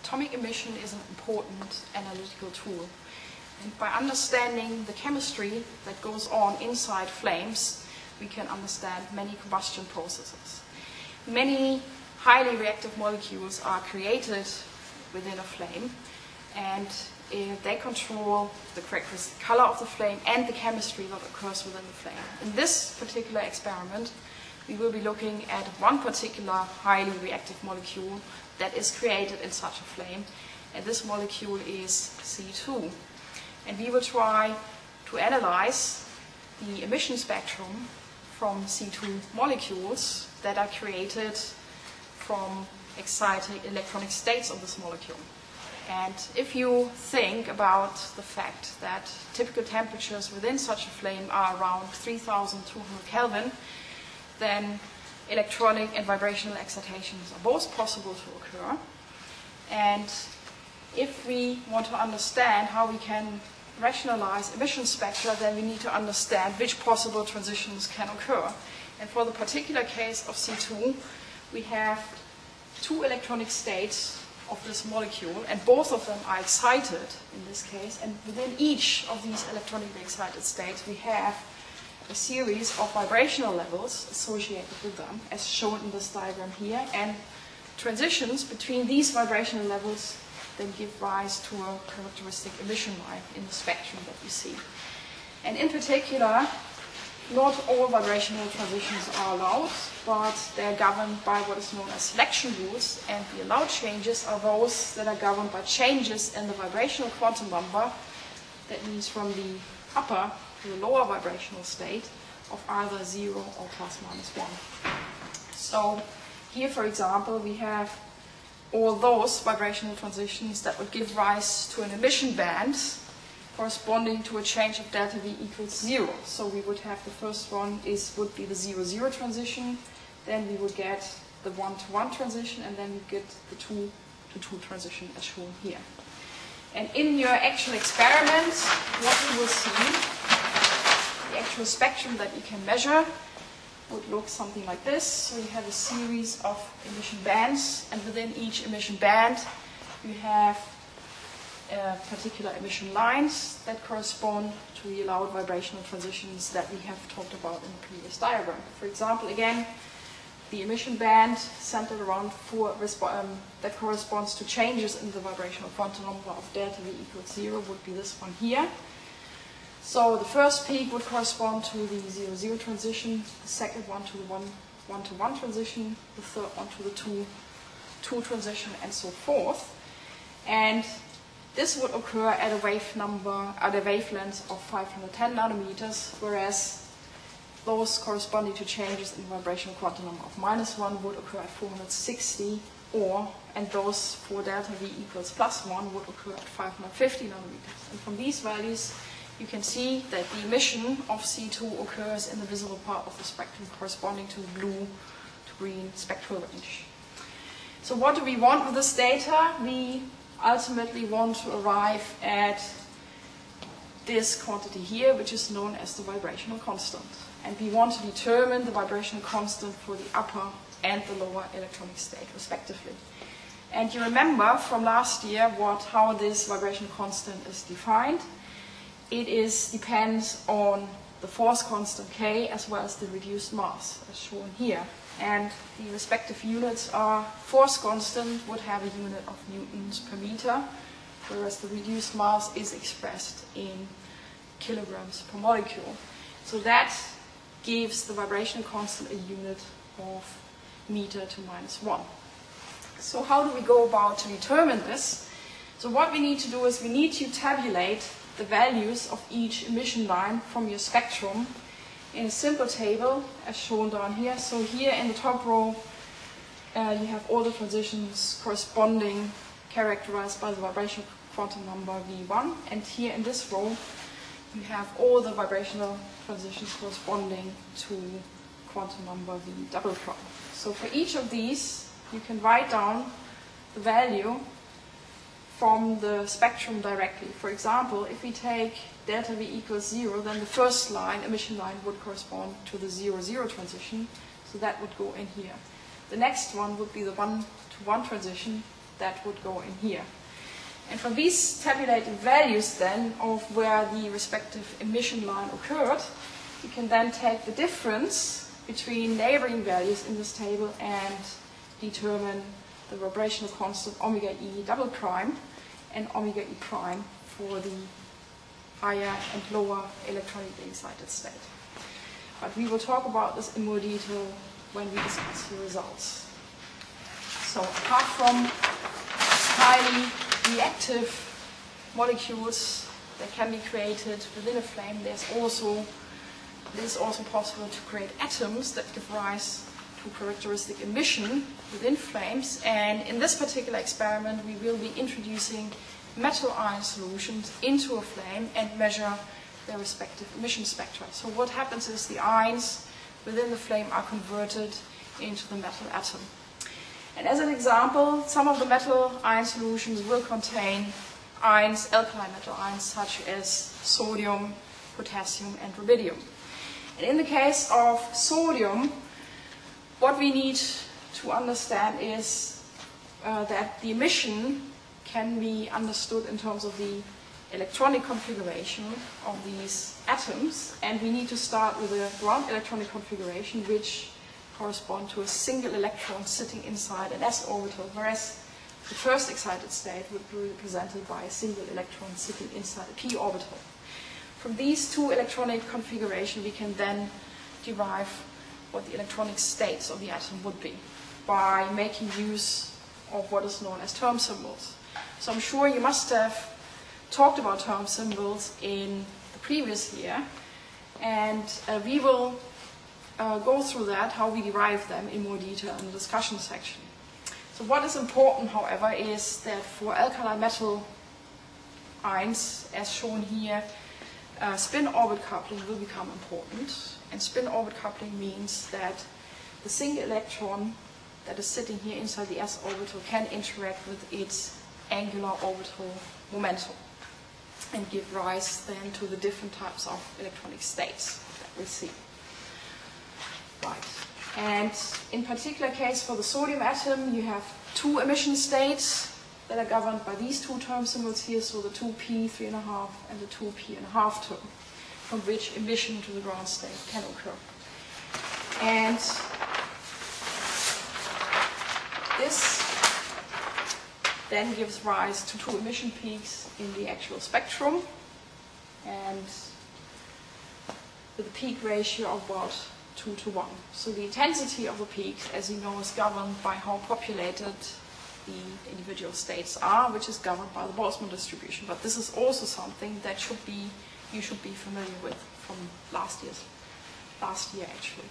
atomic emission is an important analytical tool. And by understanding the chemistry that goes on inside flames, we can understand many combustion processes. Many highly reactive molecules are created within a flame, and they control the characteristic color of the flame and the chemistry that occurs within the flame. In this particular experiment, we will be looking at one particular highly reactive molecule that is created in such a flame, and this molecule is C2. And we will try to analyze the emission spectrum from C2 molecules that are created from excited electronic states of this molecule. And if you think about the fact that typical temperatures within such a flame are around 3,200 Kelvin, then electronic and vibrational excitations are both possible to occur. And if we want to understand how we can rationalize emission spectra, then we need to understand which possible transitions can occur. And for the particular case of C2, we have two electronic states of this molecule, and both of them are excited in this case, and within each of these electronically excited states we have a series of vibrational levels associated with them, as shown in this diagram here, and transitions between these vibrational levels then give rise to a characteristic emission line in the spectrum that we see. And in particular, not all vibrational transitions are allowed, but they are governed by what is known as selection rules, and the allowed changes are those that are governed by changes in the vibrational quantum number, that means from the upper to the lower vibrational state of either 0 or plus minus 1. So here, for example, we have all those vibrational transitions that would give rise to an emission band corresponding to a change of delta V equals 0. So we would have the first one would be the 0-0 transition, then we would get the 1-to-1 transition, and then we get the 2-to-2 transition as shown here. And in your actual experiment, what you will see, the actual spectrum that you can measure would look something like this. So you have a series of emission bands, and within each emission band you have particular emission lines that correspond to the allowed vibrational transitions that we have talked about in the previous diagram. For example, again, the emission band centered around that corresponds to changes in the vibrational quantum number of delta V equals 0 would be this one here. So the first peak would correspond to the 0-0 transition, the second one to the 1-to-1 transition, the third one to the 2-2 transition, and so forth. And this would occur at a wavelength of 510 nanometers, whereas those corresponding to changes in the vibrational quantum number of -1 would occur at 460, and those for delta V equals +1 would occur at 550 nanometers. And from these values, you can see that the emission of C2 occurs in the visible part of the spectrum corresponding to the blue to green spectral range. So what do we want with this data? We ultimately want to arrive at this quantity here, which is known as the vibrational constant. And we want to determine the vibrational constant for the upper and the lower electronic state, respectively. And you remember from last year how this vibrational constant is defined. It depends on the force constant K as well as the reduced mass, as shown here. And the respective units are, force constant would have a unit of newtons per meter, whereas the reduced mass is expressed in kilograms per molecule. So that gives the vibrational constant a unit of meter to -1. So how do we go about to determine this? So what we need to do is we need to tabulate the values of each emission line from your spectrum in a simple table as shown down here. So here in the top row you have all the transitions characterized by the vibrational quantum number V1, and here in this row you have all the vibrational transitions corresponding to quantum number V double prime. So for each of these you can write down the value from the spectrum directly. For example, if we take delta V equals 0, then the first line, emission line, would correspond to the 0-0 transition, so that would go in here. The next one would be the 1-to-1 transition, that would go in here. And from these tabulated values then of where the respective emission line occurred, you can then take the difference between neighboring values in this table and determine the vibrational constant omega E double prime and omega E prime for the higher and lower electronically excited state. But we will talk about this in more detail when we discuss the results. So apart from highly reactive molecules that can be created within a flame, it is also possible to create atoms that give rise to characteristic emission within flames. And in this particular experiment, we will be introducing metal ion solutions into a flame and measure their respective emission spectra. So what happens is the ions within the flame are converted into the metal atom. And as an example, some of the metal ion solutions will contain ions, alkali metal ions, such as sodium, potassium, and rubidium. And in the case of sodium, what we need to understand is that the emission can be understood in terms of the electronic configuration of these atoms, and we need to start with a ground electronic configuration which corresponds to a single electron sitting inside an s orbital, whereas the first excited state would be represented by a single electron sitting inside a p orbital. From these two electronic configurations, we can then derive what the electronic states of the atom would be by making use of what is known as term symbols. So I'm sure you must have talked about term symbols in the previous year, and we will go through that, how we derive them in more detail in the discussion section. So what is important, however, is that for alkali metal ions, as shown here, spin-orbit coupling will become important. And spin-orbit coupling means that the single electron that is sitting here inside the s orbital can interact with its angular orbital momentum and give rise then to the different types of electronic states that we see. Right. And in particular case for the sodium atom, you have two emission states that are governed by these two term symbols here, so the 2p 3.5 and the 2p.5 term, from which emission to the ground state can occur. And this then gives rise to two emission peaks in the actual spectrum, and with a peak ratio of about 2 to 1. So the intensity of the peaks, as you know, is governed by how populated the individual states are, which is governed by the Boltzmann distribution. But this is also something that you should be familiar with from last year actually.